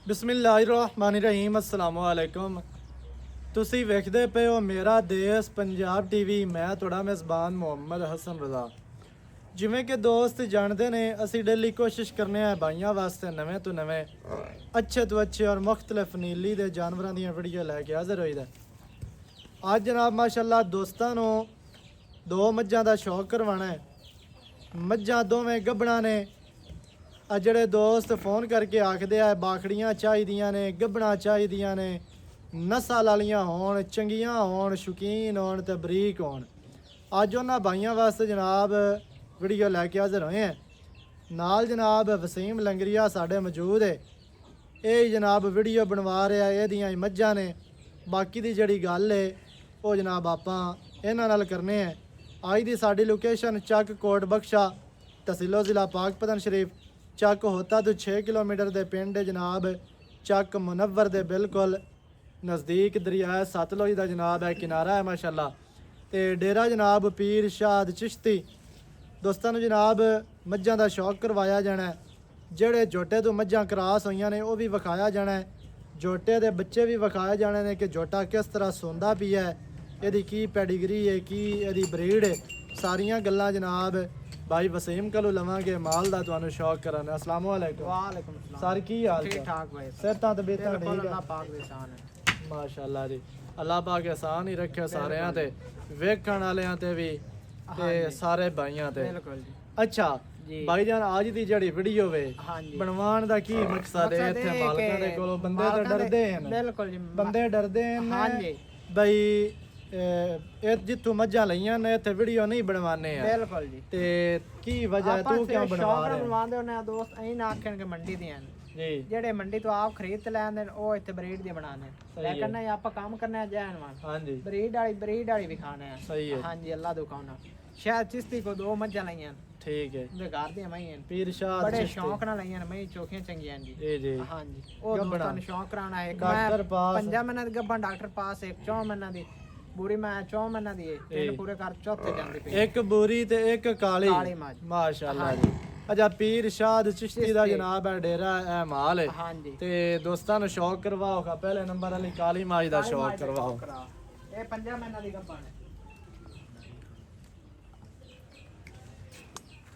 ਬਿਸਮਿਲ੍ਲਾਹਿਰਰਹਿਮਾਨਿਰਰਹੀਮ अस्सलाम वालेकुम। ਤੁਸੀਂ ਵੇਖਦੇ ਪਏ ਹੋ ਮੇਰਾ ਦੇਸ਼ ਪੰਜਾਬ ਟੀਵੀ। ਮੈਂ ਤੁਹਾਡਾ ਮੇਜ਼ਬਾਨ ਮੁਹੰਮਦ ਹਸਨ ਰਜ਼ਾ। ਜਿਵੇਂ ਕਿ ਦੋਸਤ ਜਾਣਦੇ ਨੇ, ਅਸੀਂ ਡੇਲੀ ਕੋਸ਼ਿਸ਼ ਕਰਨੇ ਆ ਭਾਈਆਂ ਵਾਸਤੇ ਨਵੇਂ ਤੋਂ ਨਵੇਂ ਅੱਛੇ ਤੋਂ ਅੱਛੇ ਔਰ ਮੁਖਤਲਿਫ ਨੀਲੀ ਦੇ ਜਾਨਵਰਾਂ ਦੀਆਂ ਵੀਡੀਓ ਲੈ ਕੇ ਹਾਜ਼ਰ ਹੋਈਦਾ। ਅੱਜ ਜਨਾਬ ਮਾਸ਼ਾਅੱਲਾ ਦੋਸਤਾਂ ਨੂੰ ਦੋ ਮੱਝਾਂ ਦਾ ਸ਼ੌਕ ਕਰਵਾਉਣਾ ਹੈ। ਮੱਝਾਂ ਦੋਵੇਂ ਗੱਭਣਾ ਨੇ। ਆ ਜਿਹੜੇ ਦੋਸਤ ਫੋਨ ਕਰਕੇ ਆਖਦੇ ਆ ਬਾਖੜੀਆਂ ਚਾਹੀਦੀਆਂ ਨੇ, ਗੱਭਣਾ ਚਾਹੀਦੀਆਂ ਨੇ, ਨਸਲ ਵਾਲੀਆਂ ਹੋਣ, ਚੰਗੀਆਂ ਹੋਣ, ਸ਼ੌਕੀਨ ਹੋਣ ਤੇ ਬਰੀਕ ਹੋਣ, ਅੱਜ ਉਹਨਾਂ ਭਾਈਆਂ ਵਾਸਤੇ ਜਨਾਬ ਵੀਡੀਓ ਲੈ ਕੇ ਹਾਜ਼ਰ ਹੋਏ ਆ। ਨਾਲ ਜਨਾਬ ਵਸੀਮ ਲੰਗਰੀਆ ਸਾਡੇ ਮੌਜੂਦ ਹੈ। ਇਹ ਜਨਾਬ ਵੀਡੀਓ ਬਣਵਾ ਰਿਹਾ, ਇਹਦੀਆਂ ਹੀ ਮੱਝਾਂ ਨੇ। ਬਾਕੀ ਦੀ ਜਿਹੜੀ ਗੱਲ ਹੈ ਉਹ ਜਨਾਬ ਆਪਾਂ ਇਹਨਾਂ ਨਾਲ ਕਰਨੇ ਆ। ਅੱਜ ਦੀ ਸਾਡੀ ਲੋਕੇਸ਼ਨ ਚੱਕ ਕੋਟ ਬਖਸ਼ਾ, ਤਹਿਸੀਲ ਜ਼ਿਲ੍ਹਾ ਪਾਕਪਤਨ ਸ਼ਰੀਫ। ਚੱਕ ਹੋਤਾ ਤੋਂ 6 ਕਿਲੋਮੀਟਰ ਦੇ ਪਿੰਡ ਜਨਾਬ ਚੱਕ ਮੁਨੱਵਰ ਦੇ ਬਿਲਕੁਲ ਨਜ਼ਦੀਕ ਦਰਿਆ ਸਤਲੁਜ ਦਾ ਜਨਾਬ ਹੈ ਕਿਨਾਰਾ ਹੈ ਮਾਸ਼ਾਅੱਲਾ। ਤੇ ਡੇਰਾ ਜਨਾਬ ਪੀਰ ਸ਼ਾਦ ਚਿਸ਼ਤੀ। ਦੋਸਤਾਂ ਨੂੰ ਜਨਾਬ ਮੱਝਾਂ ਦਾ ਸ਼ੌਕ ਕਰਵਾਇਆ ਜਾਣਾ। ਜਿਹੜੇ ਜੋਟੇ ਤੋਂ ਮੱਝਾਂ ਕਰਾਸ ਹੋਈਆਂ ਨੇ ਉਹ ਵੀ ਵਿਖਾਇਆ ਜਾਣਾ। ਜੋਟੇ ਦੇ ਬੱਚੇ ਵੀ ਵਿਖਾਏ ਜਾਣੇ ਨੇ ਕਿ ਜੋਟਾ ਕਿਸ ਤਰ੍ਹਾਂ ਸੌਂਦਾ ਪਿਆ ਹੈ, ਇਹਦੀ ਕੀ ਪੈਡੀਗਰੀ ਹੈ, ਕੀ ਇਹਦੀ ਬਰੀਡ ਹੈ। ਸਾਰੀਆਂ ਗੱਲਾਂ ਜਨਾਬ भाई वसीम कलो लवांगे माल दा तुहानू शौक कराने। अस्सलाम वालेकुम। वालेकुम सलाम। सर की हाल ठीक ठाक भाई। सेहतां ते बेहतर ठीक है अल्लाह पाक दे एहसान है माशाअल्लाह जी। अल्लाह पाक एहसान ही रखे सारेयां ते, वेखण वालेयां ते भी ते सारे भाइयां ते। बिल्कुल जी। अच्छा जी भाई जान आज दी जड़ी वीडियो वे हां जी बनवाण दा की मकसद है? इत्थे मालकां दे कोलों बंदे ते डरदे हन। बिल्कुल जी। बंदे डरदे हन हां जी भाई ਇਹ ਜਿੱਥੋਂ ਮੱਝਾਂ ਲਈਆਂ ਨੇ ਇੱਥੇ ਵੀਡੀਓ ਨਹੀਂ ਬਣਵਾਣੇ ਆ। बिल्कुल जी। ਤੇ ਕੀ ਵਜ੍ਹਾ ਹੈ, ਤੂੰ ਕਿਉਂ ਬਣਵਾ ਰਿਹਾ? ਬਣਵਾਉਂਦੇ ਹੁੰਦੇ ਆ ਦੋਸਤ, ਅਸੀਂ ਨਾ ਆਖਣ ਕਿ ਮੰਡੀ ਦੀਆਂ ਜੀ ਜਿਹੜੇ ਮੰਡੀ ਤੋਂ ਆਪ ਖਰੀਦ ਤੇ ਲੈਂਦੇ ਨੇ ਉਹ ਇੱਥੇ ਬਰੀਡ ਦੀ ਬਣਾਉਂਦੇ ਸਹੀ ਨੇ। ਹੈ। ਲੇਕਿਨ ਨਹੀਂ ਆਪਾਂ ਕੰਮ ਕਰਨਾ ਹੈ ਜੈਨਵਾਨ ਹਾਂਜੀ ਬਰੀਡ ਵਾਲੀ ਵੀ ਖਾਣੇ ਆ। ਸਹੀ ਹੈ। ਹਾਂਜੀ ਅੱਲਾ ਦੁਕਾਨਾ ਸ਼ਾਇਦ ਚਿਸ਼ਤੀ ਕੋ ਦੋ ਮੱਝਾਂ ਲਈਆਂ ਠੀਕ ਹੈ। ਉਹਦੇ ਘਰ ਦੀਆਂ ਮਈਆਂ ਪੀਰ ਸ਼ਾਹ ਬੜੇ ਸ਼ੌਕ ਨਾਲ ਲਈਆਂ ਨੇ ਮਈ ਚੋਖੀਆਂ ਚੰਗੀਆਂ ਜੀ। ਜੀ ਜੀ ਹਾਂਜੀ ਉਹ ਦੋਸਤਾਂ ਨੂੰ ਸ਼ੌਕ ਕਰਾਉਣਾ ਹੈ। ਡਾਕਟਰ ਪਾਸ 5 ਮਹੀਨਿਆਂ ਦੀ ਗੱਭਣ ਡਾਕਟਰ ਪਾਸ, ਇੱਕ 4 ਮਹੀਨਿਆਂ ਦੀ ਬੂਰੀ ਮੈਂ 4 ਮਹੀਨਿਆਂ ਦੀ ਹੈ। ਤਿੰਨ ਪੂਰੇ ਕਰ ਚੌਥੇ ਜਾਂਦੀ ਪਈ ਇੱਕ ਬੂਰੀ ਤੇ ਇੱਕ ਕਾਲੀ ਮੱਝ। ਮਾਸ਼ਾਅੱਲਾ ਜੀ। ਅੱਛਾ ਪੀਰ ਸ਼ਾਹ ਚਿਸ਼ਤੀ ਦਾ ਜਨਾਬ ਹੈ ਡੇਰਾ ਇਹ ਮਾਲ ਹੈ। ਹਾਂਜੀ ਤੇ ਦੋਸਤਾਂ ਨੂੰ ਸ਼ੌਕ ਕਰਵਾਓ। ਪਹਿਲੇ ਨੰਬਰ ਵਾਲੀ ਕਾਲੀ ਮਾਝ ਦਾ ਸ਼ੌਕ ਕਰਵਾਓ। ਇਹ 5 ਮਹੀਨਿਆਂ ਦੀ ਗੱਭਣ ਹੈ।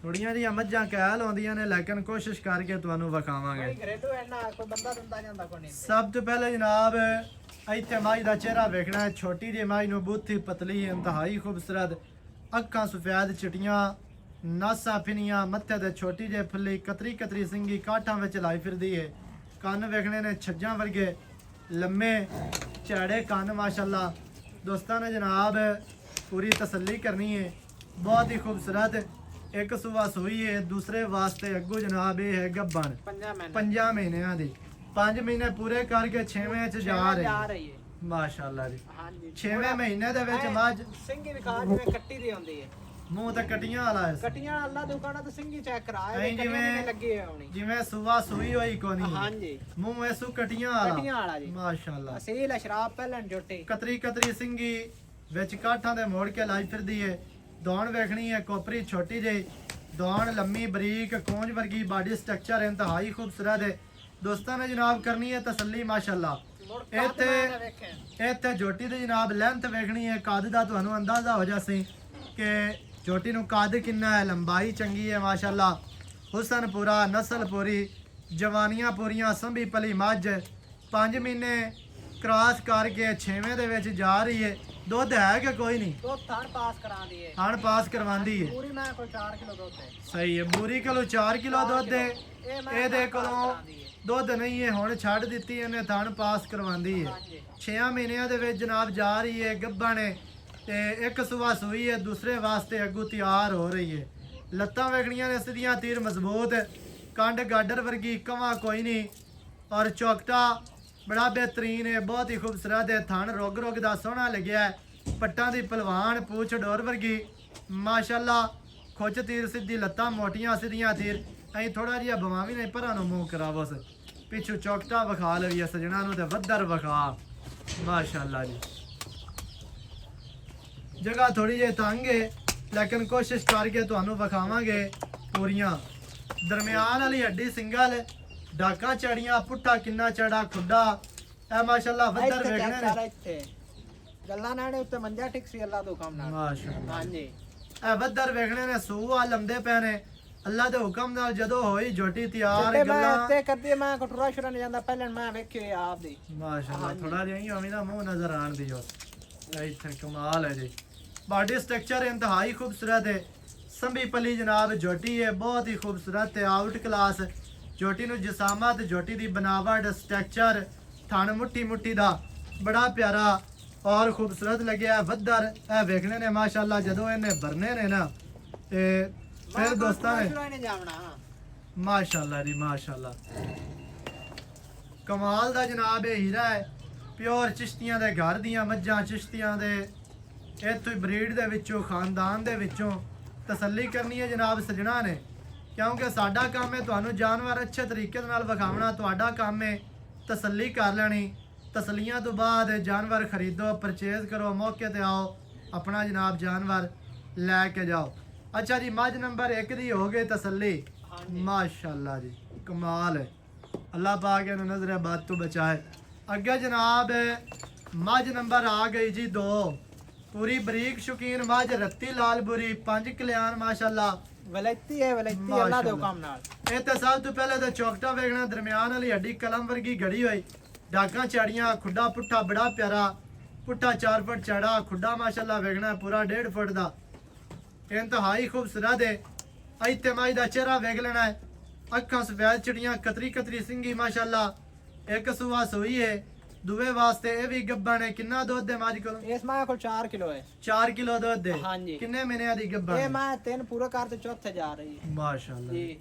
ਥੋੜੀਆਂ ਜਿਹੀਆਂ ਮੱਝਾਂ ਕਹਿਲ ਆਉਂਦੀਆਂ ਨੇ ਲੇਕਿਨ ਕੋਸ਼ਿਸ਼ ਕਰਕੇ ਤੁਹਾਨੂੰ ਵਿਖਾਵਾਂਗੇ। ਕੋਈ ਘਰੇਟੂ ਐਨਾ ਕੋਈ ਬੰਦਾ ਦੰਦਾ ਜਾਂਦਾ ਕੋਈ ਨਹੀਂ। ਸਭ ਤੋਂ ਪਹਿਲੇ ਜਨਾਬ ਇੱਥੇ ਮਾਝ ਦਾ ਚਿਹਰਾ ਵੇਖਣਾ ਹੈ। ਛੋਟੀ ਜਿਹੀ ਮਾਝ ਨੂੰ ਬੂਥੀ ਪਤਲੀ ਇੰਤਹਾਈ ਖੂਬਸੂਰਤ, ਅੱਖਾਂ ਸਫੈਦ ਚਿੱਟੀਆਂ, ਨਾਸਾਂ ਫਿਨੀਆਂ, ਮੱਥੇ ਤੇ ਛੋਟੀ ਜਿਹੀ ਫੁੱਲੀ ਕਤਰੀ ਕਤਰੀ ਸਿੰਗੀ ਕਾਠਾਂ ਵਿੱਚ ਲਾਈ ਫਿਰਦੀ ਹੈ। ਕੰਨ ਵੇਖਣੇ ਨੇ ਛੱਜਾਂ ਵਰਗੇ ਲੰਮੇ ਝਾੜੇ ਕੰਨ ਮਾਸ਼ਾਅੱਲਾ। ਦੋਸਤਾਂ ਨੇ ਜਨਾਬ ਪੂਰੀ ਤਸੱਲੀ ਕਰਨੀ ਹੈ। ਬਹੁਤ ਹੀ ਖੂਬਸੂਰਤ ਇੱਕ ਸੂਆ ਸੂਈ ਹੈ। ਦੂਸਰੇ ਵਾਸਤੇ ਅੱਗੂ ਜਨਾਬ ਇਹ ਹੈ ਗੱਭਣ 5 ਮਹੀਨਿਆਂ ਦੀ। 5 ਮਹੀਨੇ ਪੂਰੇ ਕਰਕੇ 6ਵੇਂ ਚ ਜਾ ਰਹੀ ਹੈ ਮਾਸ਼ਾਅੱਲਾ ਜੀ। ਹਾਂਜੀ 6ਵੇਂ ਮਹੀਨੇ ਦੇ ਵਿੱਚ ਮੱਝ ਸਿੰਘੀ ਵਿਖਾ ਜਿਵੇਂ ਕੱਟੀ ਦੀ ਹੁੰਦੀ ਹੈ। ਮੂੰਹ ਤੇ ਕਟੀਆਂ ਵਾਲਾ ਹੈ। ਕਟੀਆਂ ਅੱਲਾ ਦੁਕਾਨਾਂ ਤੇ ਸਿੰਘੀ ਚੈੱਕ ਕਰਾ ਨਹੀਂ ਇਹ ਜਿਵੇਂ ਲੱਗੀ ਹੋਣੀ। ਜਿਵੇਂ ਸੂਆ ਸੂਈ ਹੋਈ ਕੋਨੀ ਹਾਂਜੀ ਮੂੰਹ ਐਸੂ ਕਟੀਆਂ ਵਾਲਾ ਜੀ ਮਾਸ਼ਾਅੱਲਾ। ਅਸੀਲ ਸ਼ਰਾਬ ਪਹਿਲਣ ਜੋਟੀ ਕਤਰੀ ਕਤਰੀ ਸਿੰਘੀ ਵਿੱਚ ਕਾਠਾਂ ਦੇ ਮੋੜ ਕੇ ਲਾਈ ਫਿਰਦੀ ਹੈ। ਦੌਣ ਵੇਖਣੀ ਹੈ ਕੋਪਰੀ ਛੋਟੀ ਜਿਹੀ, ਦੌਣ ਲੰਮੀ ਬਰੀਕ ਕੂੰਜ ਵਰਗੀ, ਬਾਡੀ ਸਟਰਕਚਰ ਇੰਤਹਾਈ ਖੂਬਸੂਰਤ ਹੈ। ਦੋਸਤਾਂ ਨੇ ਜਨਾਬ ਕਰਨੀ ਹੈ ਤਸੱਲੀ ਮਾਸ਼ਾਅੱਲਾ। ਇੱਥੇ ਜੋਟੀ ਦੀ ਜਨਾਬ ਲੈਂਥ ਵੇਖਣੀ ਹੈ। ਕੱਦ ਦਾ ਤੁਹਾਨੂੰ ਅੰਦਾਜ਼ਾ ਹੋ ਜਾਸੀ ਕਿ ਜੋਟੀ ਨੂੰ ਕੱਦ ਕਿੰਨਾ ਹੈ। ਲੰਬਾਈ ਚੰਗੀ ਹੈ ਮਾਸ਼ਾਅੱਲਾ। ਹੁਸਨ ਪੂਰਾ, ਨਸਲ ਪੂਰੀ, ਜਵਾਨੀਆਂ ਪੂਰੀਆਂ, ਸੰਭੀ ਪਲੀ ਮੱਝ 5 ਮਹੀਨੇ ਕ੍ਰਾਸ ਕਰਕੇ 6ਵੇਂ ਦੇ ਵਿੱਚ ਜਾ ਰਹੀ ਹੈ। ਦੁੱਧ ਹੈ ਕਿ ਕੋਈ ਨਹੀਂ? ਦੁੱਧ ਥਣ ਪਾਸ ਕਰਾਉਂਦੀ ਹੈ। ਥਣ ਪਾਸ ਕਰਵਾਉਂਦੀ ਹੈ। ਪੂਰੀ ਮੈਂ ਕੋਈ 4 ਕਿਲੋ ਦੁੱਧ ਹੈ। ਸਹੀ ਹੈ। ਬੂਰੀ ਕੋਲੋਂ 4 ਕਿਲੋ ਦੁੱਧ ਹੈ। ਇਹਦੇ ਕੋਲੋਂ ਦੁੱਧ ਨਹੀਂ ਹੈ, ਹੁਣ ਛੱਡ ਦਿੱਤੀ ਇਹਨੇ, ਥਣ ਪਾਸ ਕਰਵਾਉਂਦੀ ਹੈ। 6 ਮਹੀਨਿਆਂ ਦੇ ਵਿੱਚ ਜਨਾਬ ਜਾ ਰਹੀ ਹੈ ਗੱਭਣ ਹੈ ਤੇ ਇੱਕ ਸੂਆ ਸੂਈ ਹੈ। ਦੂਸਰੇ ਵਾਸਤੇ ਅੱਗੂ ਤਿਆਰ ਹੋ ਰਹੀ ਹੈ। ਲੱਤਾਂ ਵੇਖਣੀਆਂ ਨੇ ਸਿੱਧੀਆਂ ਤੀਰ ਮਜ਼ਬੂਤ, ਕੰਡ ਗਾਡਰ ਵਰਗੀ, ਕਵਾਂ ਕੋਈ ਨਹੀਂ ਔਰ ਚੌਕਟਾ ਬੜਾ ਬਿਹਤਰੀਨ ਹੈ। ਬਹੁਤ ਹੀ ਖੂਬਸੂਰਤ ਹੈ। ਥਣ ਰੁੱਗ ਰੁੱਗ ਦਾ ਸੋਹਣਾ ਲੱਗਿਆ। ਪੱਟਾਂ ਦੀ ਪਹਿਲਵਾਨ, ਪੂਛ ਡੋਰ ਵਰਗੀ ਮਾਸ਼ਾਅੱਲਾ। ਖੁੱਚ ਤੀਰ ਸਿੱਧੀ, ਲੱਤਾਂ ਮੋਟੀਆਂ ਸਿੱਧੀਆਂ ਤੀਰ। ਅਸੀਂ ਥੋੜਾ ਜਿਹਾ ਬਵਾਵੀ ਨਹੀਂ ਪਰਾਂ ਨੂੰ ਮੂੰਹ ਕਰਾ ਬਸ। ਪਿੱਛੋਂ ਚੌਕਟਾ ਵਿਖਾ ਲਵੀਏ ਸਜਣਾ ਨੂੰ ਤੇ ਵੱਧਰ ਵਿਖਾ ਮਾਸ਼ਾਅੱਲਾ ਜੀ। ਜਗ੍ਹਾ ਥੋੜੀ ਜਿਹੀ ਤੰਗ ਹੈ ਲੇਕਿਨ ਕੋਸ਼ਿਸ਼ ਕਰਕੇ ਤੁਹਾਨੂੰ ਵਿਖਾਵਾਂਗੇ ਪੂਰੀਆਂ। ਦਰਮਿਆਨ ਵਾਲੀ ਹੱਡੀ ਸਿੰਗਲ ਡਾਕਾਂ ਚੜੀਆਂ ਪੁੱਠਾ ਕਿੰਨਾ ਚੜਾ ਖੁੱਡਾ ਇਹ ਮਾਸ਼ਾਅੱਲਾ ਵੱਧਰ ਇੱਥੇ ਵੇਖਣੇ ਚੈੱਕ ਕਰ ਨੇ ਇੱਥੇ ਗੱਲਾਂ ਨਾਲੇ ਉੱਤੇ ਮੰਜਾ ਟਿਕ ਸੀ ਅੱਲਾ ਤੋਂ ਕੰਮ ਨਾਲ ਮਾਸ਼ਾਅੱਲਾ ਹਾਂਜੀ ਇਹ ਵੱਧਰ ਵੇਖਣੇ ਨੇ ਸੂਆ ਲੰਦੇ ਪਏ ਨੇ ਅੱਲਾ ਦੇ ਹੁਕਮ ਨਾਲ ਜਦੋਂ ਹੋਈ ਝੋਟੀ ਤਿਆਰ ਜਿੱਤੇ ਮੈਂ ਗੱਲਾਂ ਤੇ ਕਰਦੀ ਮੈਂ ਕਟੂਰਾ ਸ਼ੁਰਾ ਨਹੀਂ ਜਾਂਦਾ ਪਹਿਲਾਂ ਮੈਂ ਵੇਖਿਓ ਆਪ ਦੀ ਮਾਸ਼ਾਅੱਲਾ ਹਾਂਜੀ। ਥੋੜਾ ਜਿਹਾ ਹੀ ਹੋਵੇ ਨਾ ਮੂੰਹ ਨਜ਼ਰ ਆਣ ਦੀ ਉਸ ਇੱਥੇ ਕਮਾਲ ਹੈ ਜੀ ਬਾਡੀ ਸਟਰਕਚਰ ਇੰਤਹਾਈ खूबसूरत है ਸੰਭੀ ਪਲੀ ਜਨਾਬ ਝੋਟੀ ਹੈ ਬਹੁਤ ਹੀ खूबसूरत ਹੈ ਆਊਟ ਕਲਾਸ ਝੋਟੀ ਨੂੰ ਜਸਾਮਤ ਝੋਟੀ ਦੀ ਬਨਾਵਟ ਸਟਰਕਚਰ ਥਣ ਮੁੱਠੀ ਮੁੱਠੀ ਦਾ ਬੜਾ ਪਿਆਰਾ ਔਰ खूबसूरत ਲੱਗਿਆ ਵੱਧਰ ਇਹ ਵੇਖਣੇ ਨੇ ਮਾਸ਼ਾਅੱਲਾ ਜਦੋਂ ਇਹਨੇ ਭਰਨੇ ਨੇ ਨਾ ਤੇ ਫਿਰ ਦੋਸਤਾਂ ਨੇ ਸ਼ੁਰਾ ਨਹੀਂ ਜਾਵਣਾ ਮਾਸ਼ਾਅੱਲਾ ਜੀ ਮਾਸ਼ਾਅੱਲਾ ਕਮਾਲ ਦਾ ਜਨਾਬ ਇਹ ਹੀਰਾ ਹੈ ਪਿਓਰ ਚਿਸ਼ਤੀਆਂ ਦੇ ਘਰ ਦੀਆਂ ਮੱਝਾਂ ਚਿਸ਼ਤੀਆਂ ਦੇ ਇੱਥੋਂ ਬਰੀਡ ਦੇ ਵਿੱਚੋਂ ਖਾਨਦਾਨ ਦੇ ਵਿੱਚੋਂ ਤਸੱਲੀ ਕਰਨੀ ਹੈ ਜਨਾਬ ਸਜਣਾ ਨੇ ਕਿਉਂਕਿ ਸਾਡਾ ਕੰਮ ਹੈ ਤੁਹਾਨੂੰ ਜਾਨਵਰ ਅੱਛੇ ਤਰੀਕੇ ਦੇ ਨਾਲ ਵਿਖਾਉਣਾ ਤੁਹਾਡਾ ਕੰਮ ਹੈ ਤਸੱਲੀ ਕਰ ਲੈਣੀ ਤਸੱਲੀਆਂ ਤੋਂ ਬਾਅਦ ਜਾਨਵਰ ਖਰੀਦੋ ਪਰਚੇਜ਼ ਕਰੋ ਮੌਕੇ ਤੇ ਆਓ ਆਪਣਾ ਜਨਾਬ ਜਾਨਵਰ ਲੈ ਕੇ ਜਾਓ ਅੱਛਾ ਜੀ ਮੱਝ ਨੰਬਰ 1 ਦੀ ਹੋ ਗਈ ਤਸੱਲੀ ਮਾਸ਼ਾਅੱਲਾ ਜੀ ਕਮਾਲ ਹੈ अल्लाह पाक इन्हें नजर बात तो बचाए अगे जनाब मझ नंबर आ गई जी 2 पूरी बरीक शौकीन मझ रत्ती लाल बुरी 5 कल्याण माशाल्लाह ਵਲੈਤੀ ਹੈ ਵਲੈਤੀ ਅੱਲਾ ਦੇ ਹੁਕਮ ਨਾਲ ਇਹ ਤੇ ਸਭ ਤੋਂ ਪਹਿਲੇ ਤਾਂ ਚੌਕਟਾ ਵੇਖਣਾ ਦਰਮਿਆਨ ਵਾਲੀ ਹੱਡੀ ਕਲਮ ਵਰਗੀ ਘੜੀ ਹੋਈ ਡਾਕਾਂ ਚਾੜੀਆਂ ਖੁੱਡਾ ਪੁੱਠਾ ਬੜਾ ਪਿਆਰਾ ਪੁੱਠਾ 4 ਫੁੱਟ ਚੜਾ ਖੁੱਡਾ ਮਾਸ਼ਾਅੱਲਾ ਵੇਖਣਾ ਪੂਰਾ 1.5 ਫੁੱਟ ਦਾ ਇੰਤਹਾਈ ਖੂਬਸੂਰਤ ਹੈ ਇੱਥੇ ਮਾਈ ਦਾ ਚਿਹਰਾ ਵੇਖ ਲੈਣਾ ਹੈ ਅੱਖਾਂ ਸਫੈਦ ਚਿੜੀਆਂ ਕਤਰੀ ਕਤਰੀ ਸਿੰਘੀ ਮਾਸ਼ਾਅੱਲਾ ਇੱਕ ਸੂਆ ਸੋਈ ਹੈ ਦੂਏ ਵਾਸਤੇ ਇਹ ਵੀ ਗੱਬਣ ਹੈ ਕਿੰਨਾ ਦੁੱਧ ਹੈ ਮੱਝ ਕੋਲ ਇਸ ਮਾਂ ਕੋਲ 4 ਕਿਲੋ ਹੈ 4 ਕਿਲੋ ਦੁੱਧ ਹੈ ਹਾਂਜੀ। ਕਿੰਨੇ ਮਹੀਨਿਆਂ ਦੀ ਗੱਬਣ ਇਹ ਹੈ ਮਾਂ 3 ਪੂਰਾ ਕਰ ਤੇ ਚੌਥੇ ਜਾ ਰਹੀ ਹੈ ਮਾਸ਼ਾਅੱਲਾ ਜੀ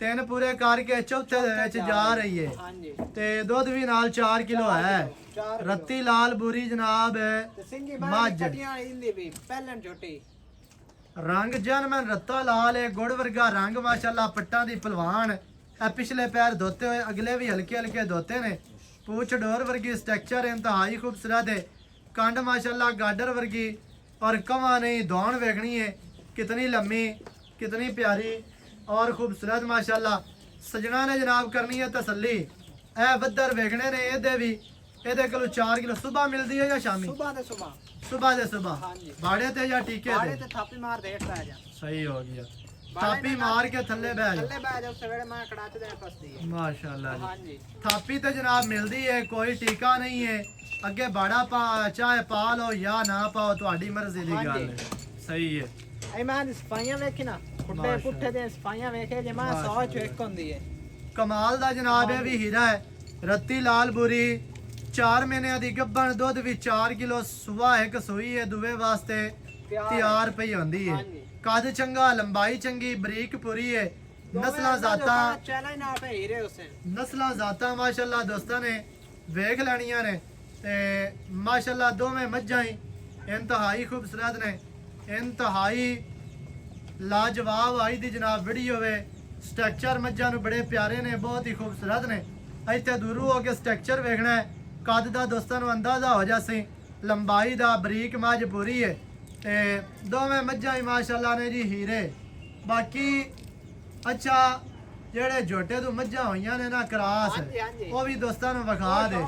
3 ਪੂਰੇ ਕਰਕੇ ਚੌਥੇ ਦੇ ਵਿੱਚ ਜਾ ਰਹੀ ਹੈ ਹਾਂਜੀ ਤੇ ਦੁੱਧ ਵੀ ਨਾਲ 4 ਕਿਲੋ ਹੈ 4 ਰੱਤੀ ਲਾਲ ਬੂਰੀ ਜਨਾਬ ਤੇ ਸਿੰਘੀ ਮਾਂ ਮੱਝ। ਕੱਟੀਆਂ ਇੰਦੀ ਵੀ ਪਹਿਲਣ ਝੋਟੀ ਰੰਗ ਜਨਮਨ ਰੱਤਾ ਲਾਲ ਹੈ ਗੁੜ ਵਰਗਾ ਰੰਗ ਮਾਸ਼ਾਅੱਲਾ ਪੱਟਾਂ ਦੀ ਪਹਿਲਵਾਨ ਇਹ ਪਿਛਲੇ ਪੈਰ ਧੋਤੇ ਹੋਏ ਅਗਲੇ ਵੀ ਹਲਕੇ ਹਲਕੇ ਧੋਤੇ ਨੇ पूछ डोर वर्गी स्ट्रक्चर इंतहाई खूबसूरत है कंड माशाल्लाह गाडर वर्गी और कवा नहीं दौड़ वेखनी है कितनी लम्बी कितनी प्यारी और खूबसूरत माशाल्लाह सजना ने जनाब करनी है तसल्ली ए बदर वेखने ने ये भी ਇਹਦੇ ਕੋਲ 4 ਕਿਲੋ ਸਵੇਰ ਮਿਲਦੀ ਹੈ ਜਾਂ ਸ਼ਾਮੀ ਸੁਬਾਹ ਦੇ ਸੁਬਾਹ ਸਵੇਰ ਦੇ ਸਵੇਰ ਹਾਂਜੀ ਬਾੜੇ ਤੇ ਜਾਂ ਟੀਕੇ ਬਾੜੇ ਤੇ ਤੇ ਥਾਪੀ ਮਾਰ ਦੇ ਹਟਾ ਜਾ ਸਹੀ ਹੋ ਗਿਆ ਥਾਪੀ ਮਾਰ ਕੇ ਥੱਲੇ ਬਹਿ ਜਾ ਥੱਲੇ ਬਹਿ ਜਾ ਉਸ ਵੇਲੇ ਮੈਂ ਕੜਾਚ ਦੇ ਫਸਦੀ ਹੈ ਮਾਸ਼ਾਅੱਲਾ ਜੀ ਹਾਂਜੀ ਥਾਪੀ ਤੇ ਜਨਾਬ ਮਿਲਦੀ ਹੈ ਕੋਈ ਟੀਕਾ ਨਹੀਂ ਹੈ ਅੱਗੇ ਬਾੜਾ ਪਾ ਚਾਹੇ ਪਾ ਲਓ ਜਾਂ ਨਾ ਪਾਓ ਤੁਹਾਡੀ ਮਰਜ਼ੀ ਦੀ ਗੱਲ ਹੈ ਸਹੀ ਹੈ ਇਹ ਮੈਂ ਦੀ ਸਫਾਈਆਂ ਵੇਖੀ ਨਾ ਪੁੱਠੇ ਪੁੱਠੇ ਦੇ ਸਫਾਈਆਂ ਵੇਖੇ ਜੇ ਮੈਂ 100 ਚ ਇੱਕ ਹੁੰਦੀ ਹੈ ਕਮਾਲ ਦਾ ਜਨਾਬ ਇਹ ਵੀ ਹੀਰਾ ਹੈ ਰੱਤੀ ਲਾਲ ਬੁਰੀ 4 ਮਹੀਨਿਆਂ ਦੀ ਗੱਭਣ ਦੁੱਧ ਵੀ 4 ਕਿਲੋ ਸੁਬਾ ਇੱਕ ਸੂਈ ਹੈ ਦੂਵੇ ਵਾਸਤੇ ਤਿਆਰ ਪਈ ਹੁੰਦੀ ਹੈ ਹਾਂਜੀ ਕੱਦ ਚੰਗਾ ਲੰਬਾਈ ਚੰਗੀ ਬਰੀਕ ਪੂਰੀ ਹੈ ਨਸਲਾਂ ਜ਼ਾਤਾਂ ਚੈਨਲ ਨਾਲ ਪੇ ਹੀਰੇ ਉਸੇ ਨਸਲਾਂ ਜ਼ਾਤਾਂ ਮਾਸ਼ਾਅੱਲਾ ਦੋਸਤਾਂ ਨੇ ਵੇਖ ਲੈਣੀਆਂ ਨੇ ਤੇ ਮਾਸ਼ਾਅੱਲਾ ਦੋਵੇਂ ਮੱਝਾਂ ਹੀ ਇੰਤਹਾਈ ਖੂਬਸੂਰਤ ਨੇ ਇੰਤਹਾਈ ਲਾਜਵਾਬ ਆਈ ਦੀ ਜਨਾਬ ਵੀਡੀਓ ਵੇ ਸਟਰਕਚਰ ਮੱਝਾਂ ਨੂੰ ਬੜੇ ਪਿਆਰੇ ਨੇ ਬਹੁਤ ਹੀ ਖੂਬਸੂਰਤ ਨੇ ਇੱਥੇ ਦੂਰੋਂ ਹੋ ਕੇ ਸਟਰਕਚਰ ਵੇਖਣਾ ਹੈ ਕੱਦ ਦਾ ਦੋਸਤਾਂ ਨੂੰ ਅੰਦਾਜ਼ਾ ਹੋ ਜਾਸੀ ਲੰਬਾਈ ਦਾ ਬਰੀਕ ਮੱਝ ਪੂਰੀ ਹੈ ਤੇ ਦੋਵੇਂ ਮੱਝਾਂ ਹੀ ਮਾਸ਼ਾਅੱਲਾ ਨੇ ਜੀ ਹੀਰੇ ਬਾਕੀ ਅੱਛਾ ਜਿਹੜੇ ਝੋਟੇ ਤੋਂ ਮੱਝਾਂ ਹੋਈਆਂ ਨੇ ਨਾ ਕਰਾਸ ਉਹ ਵੀ ਦੋਸਤਾਂ ਨੂੰ ਵਿਖਾ ਦੇ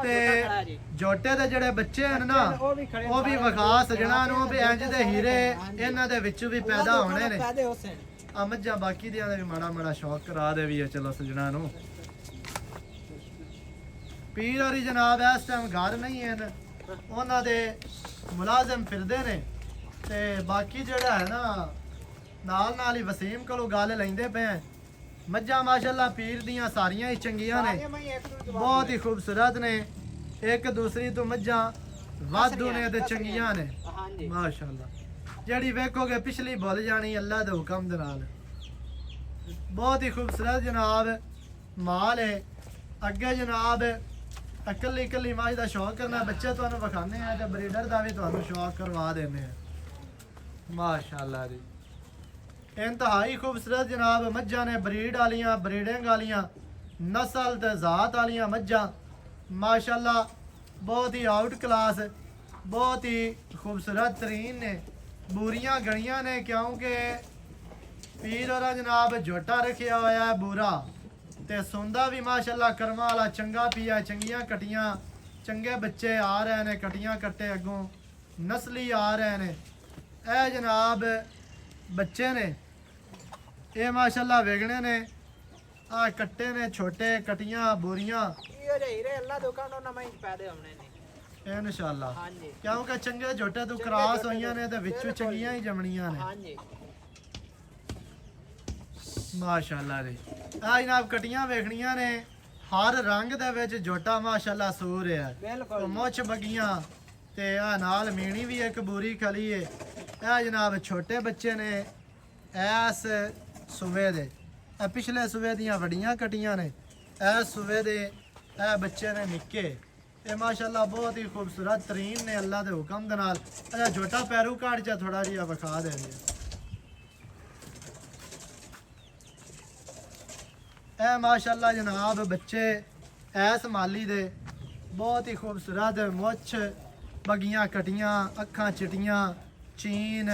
ਤੇ ਝੋਟੇ ਦੇ ਜਿਹੜੇ ਬੱਚੇ ਹਨ ਨਾ ਉਹ ਵੀ ਵਿਖਾ ਸਜਣਾ ਨੂੰ ਵੀ ਇੰਜ ਦੇ ਹੀਰੇ ਇਹਨਾਂ ਦੇ ਵਿੱਚ ਵੀ ਪੈਦਾ ਹੋਣੇ ਨੇ ਆ ਮੱਝਾਂ ਬਾਕੀ ਦੀਆਂ ਦਾ ਵੀ ਮਾੜਾ ਮਾੜਾ ਸ਼ੌਕ ਕਰਾ ਦੇ ਵੀ ਹੈ ਚਲੋ ਸਜਣਾ ਨੂੰ ਪੀਰ ਹੋਰੀ ਜਨਾਬ ਇਸ ਟਾਈਮ ਘਰ ਨਹੀਂ ਹਨ ਉਹਨਾਂ ਦੇ ਮੁਲਾਜ਼ਮ ਫਿਰਦੇ ਨੇ ਤੇ ਬਾਕੀ ਜਿਹੜਾ ਹੈ ਨਾ ਨਾਲ ਹੀ ਵਸੀਮ ਕੋਲੋਂ ਗੱਲ ਲੈਂਦੇ ਪਏ ਆ ਮੱਝਾਂ ਮਾਸ਼ਾਅੱਲਾ ਪੀਰ ਦੀਆਂ ਸਾਰੀਆਂ ਹੀ ਚੰਗੀਆਂ ਨੇ ਬਹੁਤ ਹੀ ਖੂਬਸੂਰਤ ਨੇ ਇੱਕ ਦੂਸਰੀ ਤੋਂ ਮੱਝਾਂ ਵਾਧੂ ਨੇ ਤੇ ਚੰਗੀਆਂ ਨੇ ਮਾਸ਼ਾਅੱਲਾ ਜਿਹੜੀ ਵੇਖੋਗੇ ਪਿਛਲੀ ਭੁੱਲ ਜਾਣੀ ਅੱਲਾ ਦੇ ਹੁਕਮ ਦੇ ਨਾਲ ਬਹੁਤ ਹੀ ਖੂਬਸੂਰਤ ਜਨਾਬ ਮਾਲ ਹੈ ਅੱਗੇ ਜਨਾਬ ਇਕੱਲੀ ਇਕੱਲੀ ਮੱਝ ਦਾ ਸ਼ੌਕ ਕਰਨਾ ਬੱਚੇ ਤੁਹਾਨੂੰ ਵਿਖਾਣੇ ਆ ਤੇ ਬਰੀਡਰ ਦਾ ਵੀ ਤੁਹਾਨੂੰ ਸ਼ੌਕ ਕਰਵਾ ਦਿੰਦੇ ਆ ਮਾਸ਼ਾਅੱਲਾ ਜੀ ਇੰਤਹਾਈ ਖੂਬਸੂਰਤ ਜਨਾਬ ਮੱਝਾਂ ਨੇ ਬਰੀਡ ਵਾਲੀਆਂ ਬਰੀਡਿੰਗ ਵਾਲੀਆਂ ਨਸਲ ਤੇ ਜ਼ਾਤ ਵਾਲੀਆਂ ਮੱਝਾਂ ਮਾਸ਼ਾਅੱਲਾ ਬਹੁਤ ਹੀ ਆਊਟ ਕਲਾਸ ਬਹੁਤ ਹੀ ਖੂਬਸੂਰਤ ਤਰੀਨ ਨੇ ਬੂਰੀਆਂ ਗਣੀਆਂ ਨੇ ਕਿਉਂਕਿ ਪੀਰ ਹੋਰਾਂ ਜਨਾਬ ਝੋਟਾ ਰੱਖਿਆ ਹੋਇਆ ਹੈ ਬੂਰਾ ਤੇ ਸੁੰਦਾ ਵੀ ਮਾਸ਼ਾਅੱਲਾ ਕਰਮਾਂ ਵਾਲਾ ਚੰਗਾ ਪੀਆ, ਚੰਗੀਆਂ ਕਟੀਆਂ, ਚੰਗੇ ਬੱਚੇ ਆ ਰਹੇ ਨੇ, ਕਟੀਆਂ ਕੱਟੇ ਅੱਗੋਂ ਨਸਲੀ ਆ ਰਹੇ ਨੇ। ਇਹ ਜਨਾਬ ਬੱਚੇ ਨੇ, ਇਹ ਮਾਸ਼ਾਅੱਲਾ ਵੇਗਣੇ ਨੇ, ਆ ਕੱਟੇ ਨੇ ਛੋਟੇ, ਕਟੀਆਂ ਬੋਰੀਆਂ ਇਹ ਜੇ ਹੀਰੇ ਅੱਲਾ ਦੁਕਾਨੋਂ ਨਾ ਮੈਂ ਪੈਦੇ ਹੋਣੇ ਨੇ ਇਨਸ਼ਾਅੱਲਾ, ਹਾਂਜੀ ਕਿਉਂਕਿ ਚੰਗੇ ਝੋਟੇ ਤੋਂ ਕਰਾਸ ਹੋਈਆਂ ਨੇ ਤੇ ਵਿੱਚੋਂ ਚੰਗੀਆਂ ਹੀ ਜਮਣੀਆਂ ਨੇ ਹਾਂਜੀ ਮਾਸ਼ਾਅੱਲਾ ਜੀ। ਆ ਜਨਾਬ ਕਟੀਆਂ ਵੇਖਣੀਆਂ ਨੇ, ਹਰ ਰੰਗ ਦੇ ਵਿੱਚ ਝੋਟਾ ਮਾਸ਼ਾਅੱਲਾ ਸੋ ਰਿਹਾ। ਬਿਲਕੁਲ ਮੁੱਛ ਬਗੀਆਂ ਤੇ ਆ ਨਾਲ ਮੀਣੀ ਵੀ ਇੱਕ ਬੂਰੀ ਖਲੀ ਏ। ਇਹ ਜਨਾਬ ਛੋਟੇ ਬੱਚੇ ਨੇ ਐਸ ਸੂਵੇ ਦੇ, ਇਹ ਪਿਛਲੇ ਸੂਵੇ ਦੀਆਂ ਵੱਡੀਆਂ ਕਟੀਆਂ ਨੇ, ਇਹ ਸੂਵੇ ਦੇ ਇਹ ਬੱਚੇ ਨੇ ਨਿੱਕੇ। ਇਹ ਮਾਸ਼ਾਅੱਲਾ ਬਹੁਤ ਹੀ ਖੂਬਸੂਰਤ ਤਰੀਨ ਨੇ ਅੱਲਾ ਦੇ ਹੁਕਮ ਦੇ ਨਾਲ। ਇਹ ਝੋਟਾ ਪੈਰੂ ਕਾਟ ਚ ਥੋੜਾ ਜਿਹਾ ਵਿਖਾ ਦੇ ਇਹ ਮਾਸ਼ਾਅੱਲਾ ਜਨਾਬ ਬੱਚੇ ਐਸ ਮਾਲੀ ਦੇ ਬਹੁਤ ਹੀ ਖੂਬਸੂਰਤ ਮੁੱਛ ਬਗੀਆਂ ਕਟੀਆਂ, ਅੱਖਾਂ ਚਿੱਟੀਆਂ, ਚੀਨ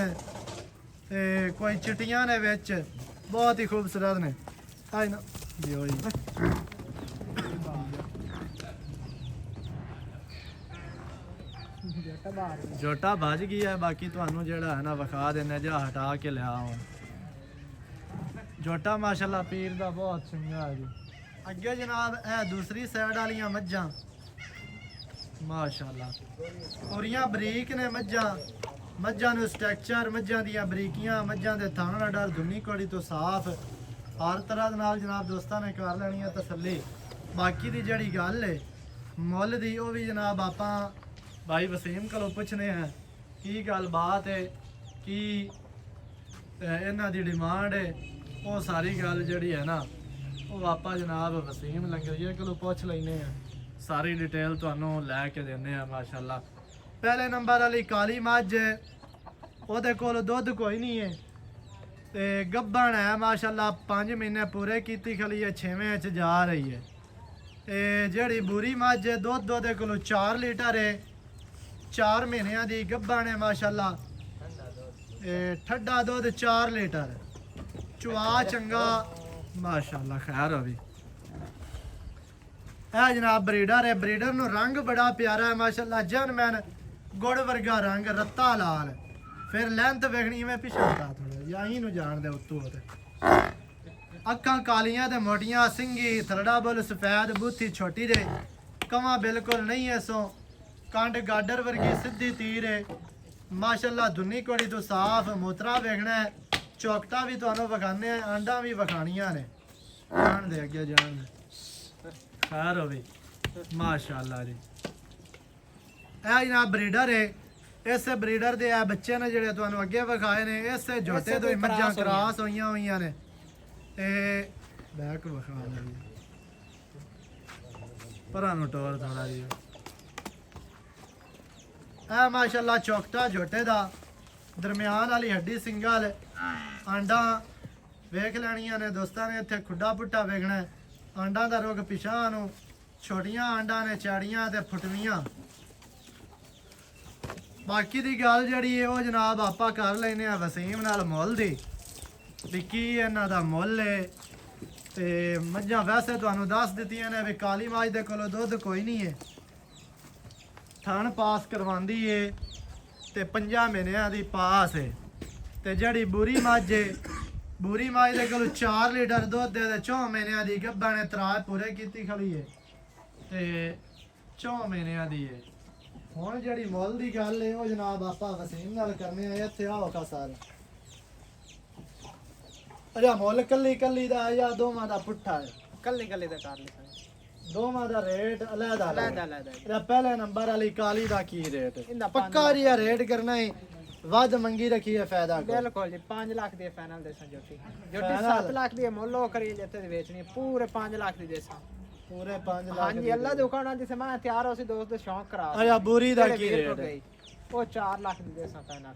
ਤੇ ਕੋਈ ਚਿੱਟੀਆਂ ਨੇ ਵਿੱਚ, ਬਹੁਤ ਹੀ ਖੂਬਸੂਰਤ ਨੇ। ਆਈ ਨਾ ਦਿਓ ਜੀ ਜੱਟਾ ਬਾਹਰ ਝੋਟਾ ਭੱਜ ਗਿਆ, ਬਾਕੀ ਤੁਹਾਨੂੰ ਜਿਹੜਾ ਹੈ ਨਾ ਵਿਖਾ ਦਿੰਦੇ ਜਾਂ ਹਟਾ ਕੇ ਲਿਆ ਹੁਣ। ਝੋਟਾ ਮਾਸ਼ਾਅੱਲਾ ਪੀਰ ਦਾ ਬਹੁਤ ਚੰਗਾ ਹੈ ਜੀ। ਅੱਗੇ ਜਨਾਬ ਇਹ ਦੂਸਰੀ ਸਾਈਡ ਵਾਲੀਆਂ ਮੱਝਾਂ ਮਾਸ਼ਾਅੱਲਾ ਪੂਰੀਆਂ ਬਰੀਕ ਨੇ ਮੱਝਾਂ, ਮੱਝਾਂ ਨੂੰ ਸਟਰਕਚਰ, ਮੱਝਾਂ ਦੀਆਂ ਬਰੀਕੀਆਂ, ਮੱਝਾਂ ਦੇ ਥਣ ਦਾ ਡਰ ਦੁੰਨੀ ਕੋੜੀ ਤੋਂ ਸਾਫ਼, ਹਰ ਤਰ੍ਹਾਂ ਦੇ ਨਾਲ ਜਨਾਬ ਦੋਸਤਾਂ ਨੇ ਕਰ ਲੈਣੀ ਹੈ ਤਸੱਲੀ। ਬਾਕੀ ਦੀ ਜਿਹੜੀ ਗੱਲ ਹੈ ਮੁੱਲ ਦੀ, ਉਹ ਵੀ ਜਨਾਬ ਆਪਾਂ ਭਾਈ ਵਸੀਮ ਕੋਲੋਂ ਪੁੱਛਨੇ ਆ ਕੀ ਗੱਲ ਬਾਤ ਹੈ, ਕੀ ਇਹਨਾਂ ਦੀ ਡਿਮਾਂਡ ਹੈ। ਉਹ ਸਾਰੀ ਗੱਲ ਜਿਹੜੀ ਹੈ ਨਾ ਉਹ ਆਪਾਂ ਜਨਾਬ ਵਸੀਮ ਲੰਗਰੀਏ ਕੋਲੋਂ ਪੁੱਛ ਲੈਨੇ ਆ, ਸਾਰੀ ਡਿਟੇਲ ਤੁਹਾਨੂੰ ਲੈ ਕੇ ਦਿੰਦੇ ਆ ਮਾਸ਼ਾਅੱਲਾ। ਪਹਿਲੇ ਨੰਬਰ ਵਾਲੀ ਕਾਲੀ ਮੱਝ, ਉਹਦੇ ਕੋਲ ਦੁੱਧ ਕੋਈ ਨਹੀਂ ਹੈ ਤੇ ਗੱਭਣ ਹੈ ਮਾਸ਼ਾਅੱਲਾ, 5 ਮਹੀਨੇ ਪੂਰੇ ਕੀਤੀ ਖਲੀ ਹੈ, 6ਵੇਂ ਚ ਜਾ ਰਹੀ ਹੈ। ਤੇ ਜਿਹੜੀ ਬੂਰੀ ਮੱਝ ਹੈ ਦੁੱਧ ਉਹਦੇ ਕੋਲ 4 ਲੀਟਰ ਹੈ, 4 ਮਹੀਨਿਆਂ ਦੀ ਗੱਭਣ ਹੈ ਮਾਸ਼ਾਅੱਲਾ, ਠੰਡਾ ਦੁੱਧ 4 ਲੀਟਰ, ਚੁਆ ਚੰਗਾ ਮਾਸ਼ਾਅੱਲਾ, ਖੈਰ ਹੋਵੇ। ਇਹ ਜਨਾਬ ਬਰੀਡਰ ਹੈ, ਬਰੀਡਰ ਨੂੰ ਰੰਗ ਬੜਾ ਪਿਆਰਾ ਹੈ ਮਾਸ਼ਾਅੱਲਾ, ਜਨਮੈਨ ਗੁੜ ਵਰਗਾ ਰੰਗ, ਰੱਤਾ ਲਾਲ। ਫਿਰ ਲੈਂਥ ਵੇਖਣੀ ਮੈਂ ਪਿਛਾਤਾ ਥੋੜਾ ਜਿਹਾ ਹੀ ਨੂੰ ਜਾਣਦੇ ਉੱਤੋਂ ਤੇ ਅੱਖਾਂ ਕਾਲੀਆਂ ਤੇ ਮੋਟੀਆਂ, ਸਿੰਗੀ ਥਰੜਾ ਬੁੱਲ ਸਫੈਦ, ਬੂਥੀ ਛੋਟੀ ਦੇ, ਕਵਾਂ ਬਿਲਕੁਲ ਨਹੀਂ ਐ ਸੋ, ਕੰਡ ਗਾਡਰ ਵਰਗੀ ਸਿੱਧੀ ਤੀਰ ਹੈ ਮਾਸ਼ਾਅੱਲਾ, ਦੁੰਨੀ ਕੋੜੀ ਤੋਂ ਸਾਫ਼। ਮੋਤਰਾ ਵੇਖਣਾ ਹੈ, ਚੌਕਟਾ ਵੀ ਤੁਹਾਨੂੰ ਵਿਖਾਣੇ ਆ, ਆਂਡਾ ਵੀ ਵਿਖਾਣੀਆਂ ਨੇ, ਜਾਣ ਦੇ ਅੱਗੇ ਜਾਣ ਦੇ, ਖੈਰ ਹੋਵੇ ਮਾਸ਼ਾਅੱਲਾ ਜੀ। ਇਹ ਜਨਾਬ ਬਰੀਡਰ ਹੈ, ਇਸੇ ਬਰੀਡਰ ਦੇ ਆ ਬੱਚੇ ਨੇ ਜਿਹੜੇ ਤੁਹਾਨੂੰ ਅੱਗੇ ਵਿਖਾਏ ਨੇ, ਇਸੇ ਝੋਟੇ ਤੋਂ ਹੀ ਮੱਝਾਂ ਕਰਾਸ ਹੋਈਆਂ ਨੇ। ਤੇ ਬੈਕ ਵਿਖਾ ਲਈ ਪਰਾਂ ਨੂੰ ਟੋਰ ਥੋੜਾ ਜਿਹਾ। ਇਹ ਮਾਸ਼ਾਅੱਲਾ ਚੌਕਟਾ ਝੋਟੇ ਦਾ, ਦਰਮਿਆਨ ਵਾਲੀ ਹੱਡੀ ਸਿੰਗਲ, ਆਂਡਾ ਵੇਖ ਲੈਣੀਆਂ ਨੇ ਦੋਸਤਾਂ ਨੇ। ਇੱਥੇ ਖੁੱਡਾ ਪੁੱਟਾ ਵੇਖਣਾ, ਆਂਡਾਂ ਦਾ ਰੁੱਖ ਪਿਛਾਂ ਨੂੰ, ਛੋਟੀਆਂ ਆਂਡਾਂ ਨੇ, ਚਾੜੀਆਂ ਤੇ ਫੁੱਟਵੀਆਂ। ਬਾਕੀ ਦੀ ਗੱਲ ਜਿਹੜੀ ਹੈ ਉਹ ਜਨਾਬ ਆਪਾਂ ਕਰ ਲੈਨੇ ਆ ਵਸੀਮ ਨਾਲ ਮੁੱਲ ਦੀ, ਵੀ ਕੀ ਇਹਨਾਂ ਦਾ ਮੁੱਲ ਹੈ। ਤੇ ਮੱਝਾਂ ਵੈਸੇ ਤੁਹਾਨੂੰ ਦੱਸ ਦਿੱਤੀਆਂ ਨੇ ਵੀ ਕਾਲੀ ਮੱਝ ਦੇ ਕੋਲੋਂ ਦੁੱਧ ਕੋਈ ਨਹੀਂ ਹੈ, ਥਣ ਪਾਸ ਕਰਵਾਉਂਦੀ ਏ ਤੇ 5 ਮਹੀਨਿਆਂ ਦੀ ਪਾਸ ਹੈ। ਤੇ ਜਿਹੜੀ ਬੂਰੀ ਮੱਝ ਹੈ, ਬੂਰੀ ਮੱਝ ਦੇ ਕੋਲ 4 ਲੀਟਰ ਦੁੱਧ ਦੇ ਤੇ 4 ਮਹੀਨਿਆਂ ਦੀ ਗੱਭਣ ਨੇ, ਤਰਾਏ ਪੂਰੇ ਕੀਤੀ ਖੜੀ ਹੈ ਤੇ 4 ਮਹੀਨਿਆਂ ਦੀ ਹੈ। ਹੁਣ ਜਿਹੜੀ ਮੁੱਲ ਦੀ ਗੱਲ ਹੈ ਉਹ ਜਨਾਬ ਆਪਾਂ ਵਸੀਮ ਨਾਲ ਕਰਨੇ ਆ। ਇੱਥੇ ਆਓ ਕਾ ਸਾਰਾ ਅਜਾ ਮੁੱਲ ਕੱਲੀ ਦਾ ਜਾਂ ਦੋਵਾਂ ਦਾ ਪੁੱਠਾ ਹੈ? ਕੱਲੀ ਕੱਲੀ ਦਾ ਕਰ ਲਈ ਦੋਵਾਂ ਦਾ ਰੇਟ ਅਲੱਗਾ ਅਲੱਗ ਇਹਦਾ ਪਹਿਲੇ ਨੰਬਰ ਵਾਲੀ ਕਾਲੀ ਦਾ ਕੀ ਰੇਟ ਇਹਦਾ ਪੱਕਾ ਜਿਹਾ ਰੇਟ ਕਰਨਾ ਹੈ, ਵੱਧ ਮੰਗੀ ਰੱਖੀ ਹੈ ਫਾਇਦਾ ਕੋਈ। ਬਿਲਕੁਲ ਜੀ 5 ਲੱਖ ਦੀ ਫਾਈਨਲ ਦੇਸਾਂ ਜੋਟੀ, ਜੋਟੀ Final? 7 ਲੱਖ ਦੀ ਮੁੱਲ ਉਹ ਕਰੀ ਜਿੱਥੇ ਦੀ ਵੇਚਣੀ ਪੂਰੇ 5 ਲੱਖ ਦੀ ਦੇਸਾਂ। ਪੂਰੇ 5 ਲੱਖ ਹਾਂਜੀ ਅੱਲਾ ਦੇ ਹੁਕਮ ਨਾਲ ਜਿਸੇ ਮੈਂ ਤਿਆਰ ਹੋ ਸੀ ਦੋਸਤ ਦੇ ਸ਼ੌਂਕ ਕਰਾ ਅਜਾ ਬੂਰੀ ਦਾ ਕੀ ਰੇਟ ਹੈ? ਉਹ 4 ਲੱਖ ਦੀ ਦੇਸਾਂ ਫਾਈਨਲ।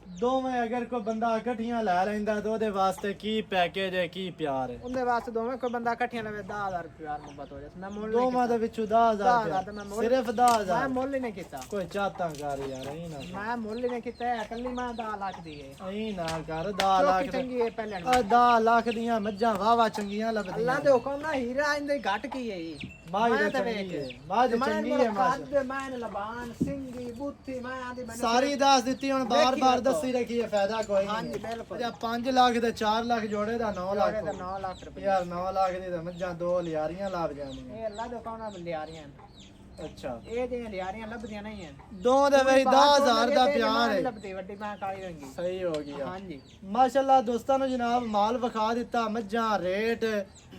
ਦੋਵੇਂ ਅਗਰ ਕੋਈ ਬੰਦਾ ਇਕੱਠੀਆਂ ਲੈ ਲੈਂਦਾ ਤਾਂ ਉਹਦੇ ਵਾਸਤੇ ਕੀ ਪੈਕੇਜ ਹੈ ਕੀ ਪਿਆਰ ਹੈ ਉਹਦੇ ਵਾਸਤੇ ਦੋਵੇਂ ਕੋਈ ਬੰਦਾ ਇਕੱਠੀਆਂ ਲਵੇ 10000 ਰੁਪਏ ਮੁਹੱਬਤ ਹੋ ਜਾਏ ਮੈਂ ਮੁੱਲ ਦੋਵਾਂ ਦੇ ਵਿੱਚੋਂ 10000 10,000 ਤੇ ਮੈਂ ਮੁੱਲ ਸਿਰਫ ਮੈਂ 10000 ਮੁੱਲ ਹੀ ਨਹੀਂ ਕੀਤਾ ਕੋਈ ਚਾਹਤਾਂ ਕਰ ਯਾਰ ਐਂ ਨਾ ਮੈਂ ਮੁੱਲ ਹੀ ਨਹੀਂ ਕੀਤਾ ਇਕੱਲੀ ਮੈਂ 10 ਲੱਖ ਦੀ ਹੈ ਐਂ ਨਾ ਕਰ 10 ਲੱਖ ਚੋਕੀ ਚੰਗੀ ਹੈ ਪਹਿਲੇ 10 ਲੱਖ ਦੀਆਂ ਮੱਝਾਂ ਵਾਵਾ ਚੰਗੀਆਂ ਲੱਭਦੀਆਂ ਅੱਲਾ ਦੇ ਹੁਕਮ ਨਾਲ ਹੀਰਾ ਇਹਦੇ ਘਟ ਕੀ ਹੈ ਜੀ ਮਾਝ ਮੈਂ ਤਾਂ ਚੰਗੀ ਹੈ ਵੇਖ। ਮਾਝ ਚੰਗੀ ਹੈ ਮਾਝ ਮੈਂ ਲਬਾਨ ਸਿੰਘੀ ਬੁੱਤੀ ਮੈਂ ਆਂਦੀ ਮੈਨੂੰ ਸਾਰੀ ਦੱਸ ਦਿੱਤੀ ਹੁਣ ਬਾਰ-ਬਾਰ ਵੇਖੀ ਦੱਸੀ ਰੱਖੀ ਹੈ ਫਾਇਦਾ ਕੋਈ ਹਾਂਜੀ ਨਹੀਂ ਬਿਲਕੁਲ ਜਾਂ 5 ਲੱਖ ਤੇ 4 ਲੱਖ ਜੋੜੇ ਦਾ 9 ਲੱਖ ਇਹਦਾ 9 ਲੱਖ ਰੁਪਏ ਯਾਰ 9 ਲੱਖ ਦੀ ਤਾਂ ਮੱਝਾਂ ਦੋ ਲਿਆਰੀਆਂ ਲੱਭ ਜਾਂਦੀਆਂ ਇਹ ਅੱਲਾ ਦੇ ਹੁਕਮ ਨਾਲ ਲਿਆਰੀਆਂ ਅੱਛਾ ਇਹ ਜਿਹੜੀਆਂ ਲਿਆਰੀਆਂ ਲੱਭਦੀਆਂ ਨਹੀਂ ਹੈ ਦੋ ਦੇ ਵਿੱਚ 10000 ਦਾ ਪਿਆਰ ਹੈ ਲੱਭਦੀ ਵੱਡੀ ਮੈਂ ਕਾਲੀ ਰੰਗੀ ਸਹੀ ਹੋ ਗਿਆ ਹਾਂਜੀ ਮਾਸ਼ਾਅੱਲਾ ਦੋਸਤਾਂ ਨੂੰ ਜਨਾਬ ਮਾਲ ਵਿਖਾ ਦਿੱਤਾ ਮੱਝਾਂ ਰੇਟ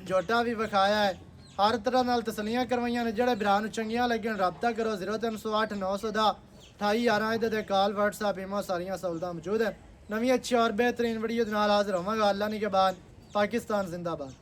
ਜੋਟਾ ਵੀ ਵਿਖਾਇਆ ਹੈ ਹਰ ਤਰ੍ਹਾਂ ਨਾਲ ਤਸਲੀਆਂ ਕਰਵਾਈਆਂ ਨੇ ਜਿਹੜੇ ਭਰਾ ਨੂੰ ਚੰਗੀਆਂ ਲੱਗਣ ਰਾਬਤਾ ਕਰੋ 0308 900 ਦਾ 2811 ਇਹਦੇ ਤੇ ਕਾਲ WhatsApp ਈਮੋ ਸਾਰੀਆਂ ਸਹੂਲਤਾਂ ਮੌਜੂਦ ਹੈ ਨਵੀਂ ਅੱਛੀ ਔਰ ਬਿਹਤਰੀਨ ਵੀਡੀਓ ਦੇ ਨਾਲ ਹਾਜ਼ਰ ਹੋਵਾਂਗਾ ਅੱਲਾ ਨੇ ਕੇ ਬਾਅਦ ਪਾਕਿਸਤਾਨ ਜ਼ਿੰਦਾਬਾਦ